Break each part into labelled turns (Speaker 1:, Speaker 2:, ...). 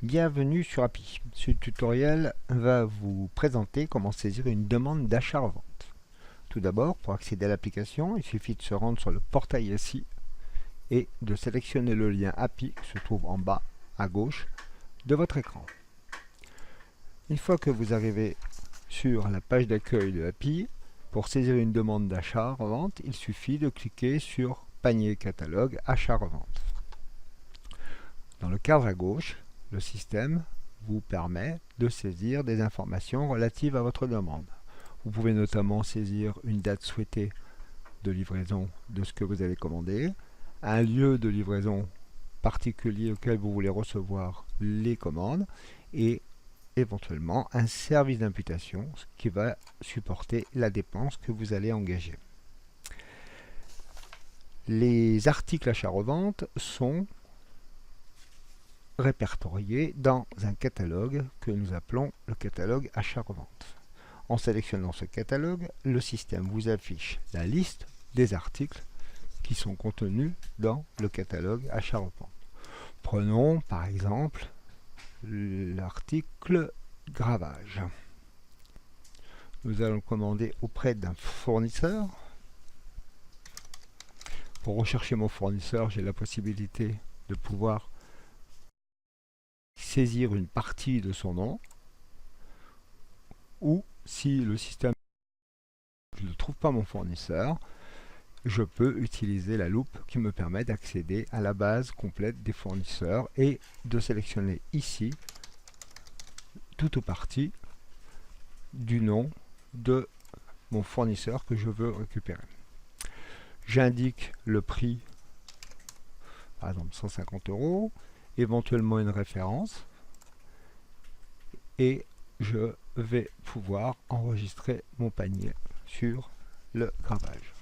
Speaker 1: Bienvenue sur API. Ce tutoriel va vous présenter comment saisir une demande d'achat-revente. Tout d'abord, pour accéder à l'application, il suffit de se rendre sur le portail SI et de sélectionner le lien API qui se trouve en bas à gauche de votre écran. Une fois que vous arrivez sur la page d'accueil de API, pour saisir une demande d'achat-revente, il suffit de cliquer sur Panier catalogue achat-revente. Dans le cadre à gauche, le système vous permet de saisir des informations relatives à votre demande. Vous pouvez notamment saisir une date souhaitée de livraison de ce que vous avez commandé, un lieu de livraison particulier auquel vous voulez recevoir les commandes et éventuellement un service d'imputation qui va supporter la dépense que vous allez engager. Les articles achat-revente sont répertoriés dans un catalogue que nous appelons le catalogue achat-revente. En sélectionnant ce catalogue, le système vous affiche la liste des articles qui sont contenus dans le catalogue achat-revente. Prenons par exemple l'article gravage. Nous allons commander auprès d'un fournisseur. Pour rechercher mon fournisseur, j'ai la possibilité de pouvoir saisir une partie de son nom, ou si le système ne trouve pas mon fournisseur, je peux utiliser la loupe qui me permet d'accéder à la base complète des fournisseurs et de sélectionner ici tout ou partie du nom de mon fournisseur que je veux récupérer. J'indique le prix, par exemple 150 €, éventuellement une référence, et je vais pouvoir enregistrer mon panier sur le gravage.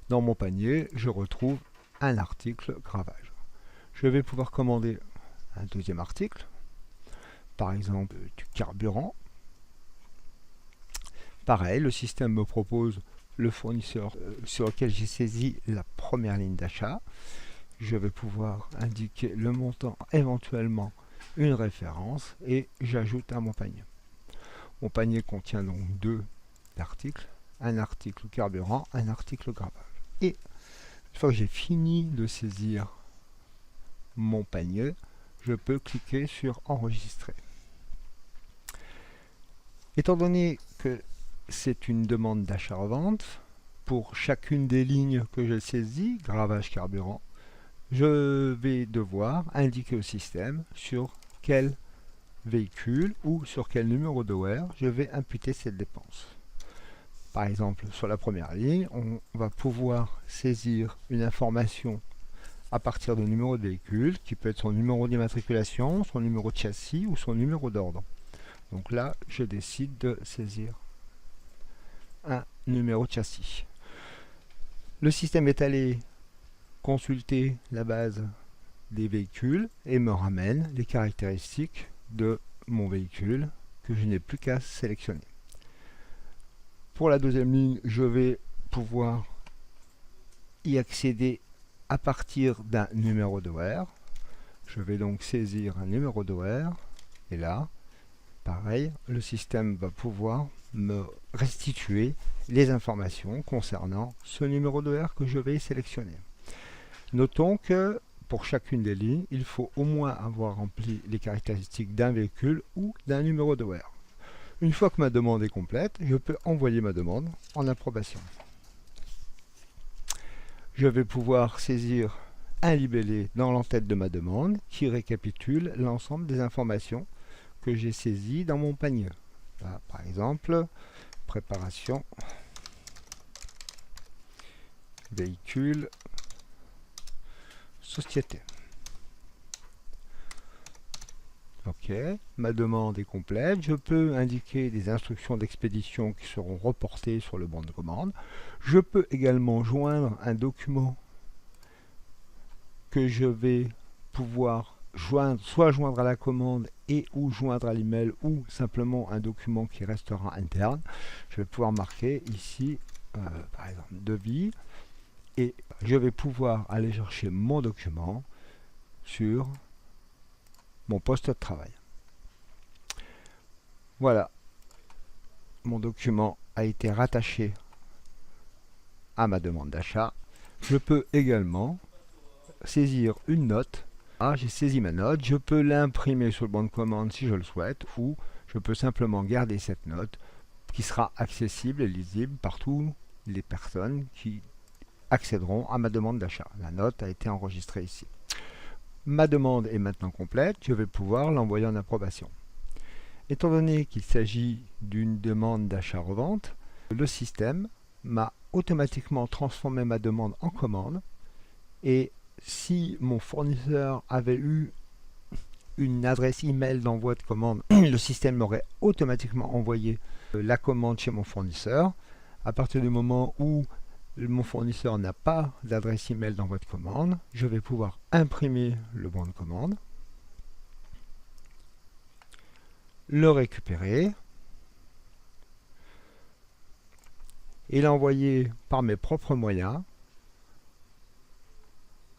Speaker 1: Dans mon panier, je retrouve un article gravage. Je vais pouvoir commander un deuxième article, par exemple du carburant. Pareil, le système me propose le fournisseur sur lequel j'ai saisi la première ligne d'achat. Je vais pouvoir indiquer le montant, éventuellement une référence, et j'ajoute à mon panier. Mon panier contient donc deux articles, un article carburant, un article gravage. Et une fois que j'ai fini de saisir mon panier, je peux cliquer sur enregistrer. Étant donné que c'est une demande d'achat-revente, pour chacune des lignes que j'ai saisies, gravage, carburant, je vais devoir indiquer au système sur quel véhicule ou sur quel numéro de WER je vais imputer cette dépense. Par exemple, sur la première ligne, on va pouvoir saisir une information à partir du numéro de véhicule, qui peut être son numéro d'immatriculation, son numéro de châssis ou son numéro d'ordre. Donc là, je décide de saisir un numéro de châssis. Le système est allé consulter la base des véhicules et me ramène les caractéristiques de mon véhicule que je n'ai plus qu'à sélectionner. Pour la deuxième ligne, je vais pouvoir y accéder à partir d'un numéro de WER. Je vais donc saisir un numéro de WER et là, pareil, le système va pouvoir me restituer les informations concernant ce numéro de WER que je vais sélectionner. Notons que pour chacune des lignes, il faut au moins avoir rempli les caractéristiques d'un véhicule ou d'un numéro de WER. Une fois que ma demande est complète, je peux envoyer ma demande en approbation. Je vais pouvoir saisir un libellé dans l'entête de ma demande qui récapitule l'ensemble des informations que j'ai saisies dans mon panier. Là, par exemple, préparation, véhicule, société. Ok, ma demande est complète. Je peux indiquer des instructions d'expédition qui seront reportées sur le bon de commande. Je peux également joindre un document que je vais pouvoir joindre, soit joindre à la commande et ou joindre à l'email, ou simplement un document qui restera interne. Je vais pouvoir marquer ici, par exemple, devis, et je vais pouvoir aller chercher mon document sur mon poste de travail. Voilà, mon document a été rattaché à ma demande d'achat. Je peux également saisir une note. Ah, j'ai saisi ma note, je peux l'imprimer sur le bon de commande si je le souhaite, ou je peux simplement garder cette note qui sera accessible et lisible par toutes les personnes qui accéderont à ma demande d'achat. La note a été enregistrée ici. Ma demande est maintenant complète, je vais pouvoir l'envoyer en approbation. Étant donné qu'il s'agit d'une demande d'achat-revente, le système m'a automatiquement transformé ma demande en commande, et si mon fournisseur avait eu une adresse email d'envoi de commande, le système m'aurait automatiquement envoyé la commande chez mon fournisseur. À partir du moment où mon fournisseur n'a pas d'adresse email d'envoi de commande, je vais pouvoir imprimer le bon de commande, le récupérer et l'envoyer par mes propres moyens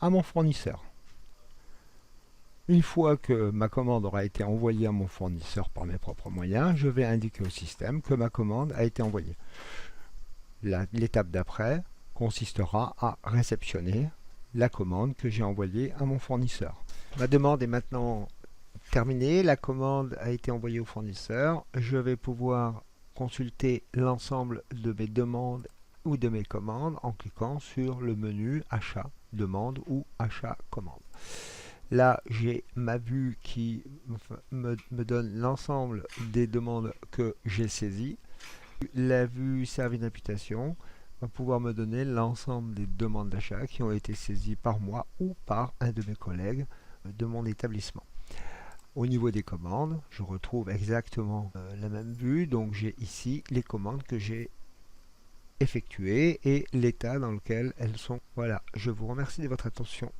Speaker 1: à mon fournisseur. Une fois que ma commande aura été envoyée à mon fournisseur par mes propres moyens, je vais indiquer au système que ma commande a été envoyée. L'étape d'après consistera à réceptionner la commande que j'ai envoyée à mon fournisseur. Ma demande est maintenant terminée, la commande a été envoyée au fournisseur. Je vais pouvoir consulter l'ensemble de mes demandes ou de mes commandes en cliquant sur le menu achat, demande ou achat, commande. Là, j'ai ma vue qui me donne l'ensemble des demandes que j'ai saisies. La vue service d'imputation va pouvoir me donner l'ensemble des demandes d'achat qui ont été saisies par moi ou par un de mes collègues de mon établissement. Au niveau des commandes, je retrouve exactement la même vue. Donc j'ai ici les commandes que j'ai effectuées et l'état dans lequel elles sont. Voilà, je vous remercie de votre attention.